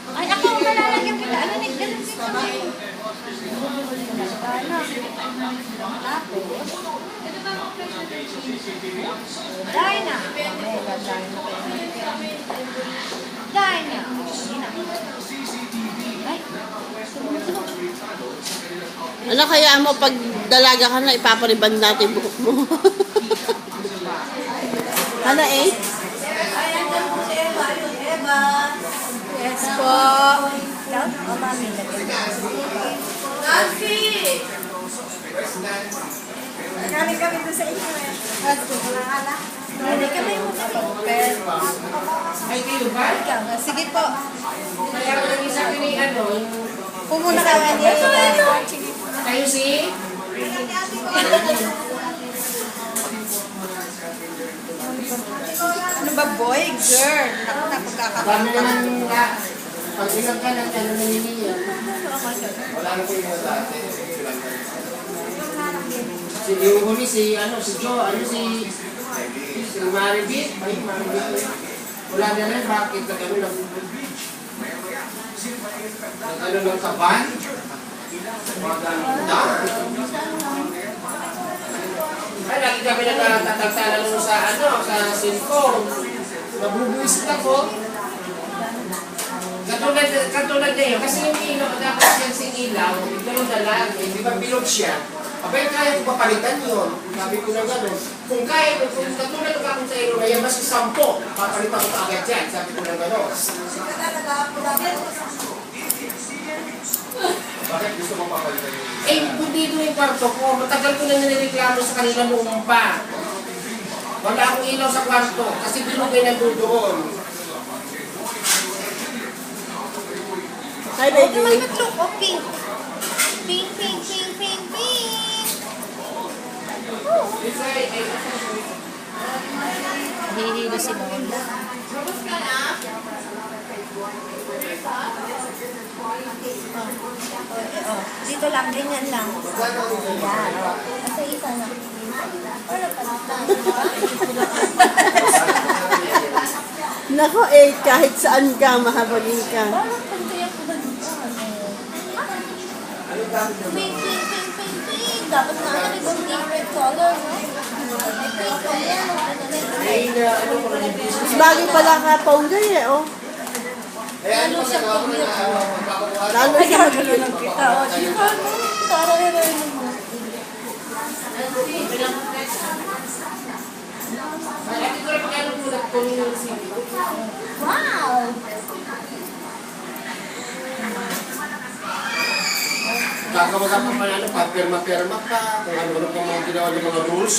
Ay, ako malalagyan kita. Ano, Nick? Ganun din kami. Tapos, Dyna. Mega Dyna. Dyna. Ay, Ano kaya mo pag dalaga ka na, ipapariban natin buhok mo? Ano eh? ay, andun po si Eva. Yun, Eva. Yes po. Down? O, mami. Nancy! Galing kami doon sa inyo eh. Hindi kami mo kami. Ay, kayo ba? Sige po. Kaya ko lang isa ni ano, Pumuna ka nga niya. kayo si? Ano ba boy? Girl. Naku, Dami naman nga. Pag ilang ka ng ano naniniyan. Wala na po yung dati. Si yung huli, si Joe, si Maribit. Ay, Maribit. Wala na rin, bakit nag-ano lang? Nag-ano lang sa van? Maganda. Ay, lagi kami nagtatagtala nung sa cellphone. Nabubuisit ako. Katulad na yun. Kasi yung ilaw, dapat yan sing ilaw. Ganun na lang. Di ba bilog siya? Abay, kaya ko papalitan yun. Sabi ko na gano'n. Kung katulad ng akong sa ilo na yan, mas 10. Papalitan ko agad yan. Sabi ko na gano'n. Bakit gusto mo papalitan yun? Eh, hindi doon yung kwarto ko. Matagal ko na nireklamo sa kanila noong pa. Wala akong ilaw sa kwarto. Kasi bilog ay nandoon. Hi, Huwag baby. naman matlok. O, pink. Pink, pink, pink, pink, pink. Hihilo si Lola. Oh, dito lang, ganyan lang. Yan. Kasi isa na. Wala pa Nako eh, kahit saan ka, mahabagin ka. Parang pantay ako ba dito? Pink, pink, pink, pink, pink. Dapat na ano, ibang favorite color, no? Pink color. Ay, ano ko na yung business. Bagay pala ka, Ponggay eh, oh. Lalo siya cute. Lalo Ay, siya gagalo lang kita. O, di ba? Tara na rin mo. Ay, ati ko rin pagkano po nagkunin yung CV. Wow! Kakawasan pa man pa, perma-perma pa, kung ano pa mga ginawa ng mga rules.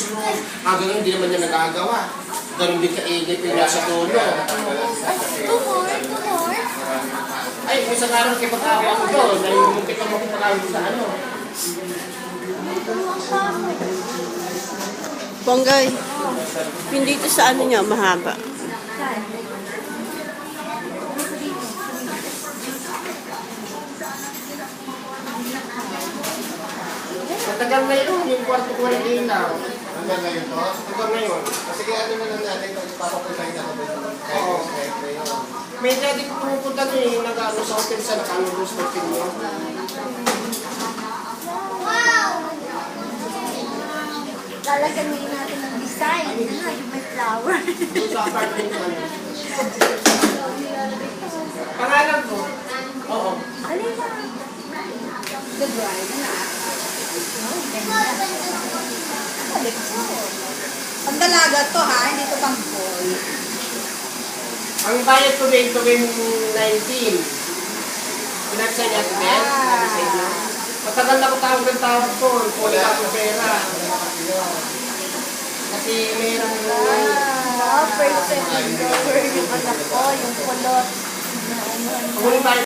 Hanggang hindi naman niya nagagawa. Ganun din kaigit yung nasa tono. Two more, two more. Ay, kung isang araw kayo pagkawa ko doon, nalulungkit lang ako pagkawa sa ano. Ponggay. Hindi ito sa ano niya, mahaba. Matagal na yun, yung kwarto ko walang ilaw. Hanggang ngayon to? Hanggang ngayon. Kasi kaya ano na lang natin, papapuntahin na kami. Oo. Kahit ngayon. May dati ko pumupunta doon yung nag-ano sa hotel sa naka-Lugos hotel nyo. Lalagyan mo natin ng design. Ano, yung may flower. Doon sa apartment ko. Pangalan ko? Oo. Ano ba? The bride, ano? Oh, ganda. Balik ko. Ang dalaga to ha, hindi to pang boy. Ang bayad ko rin to rin 19. Pinagsa niya ito din. Matagal na ko tawag ng tawag ko. Kulit ako pera. Kasi mayroong Wow, perfect. Yung anak ko, yung kulot. Kung bayad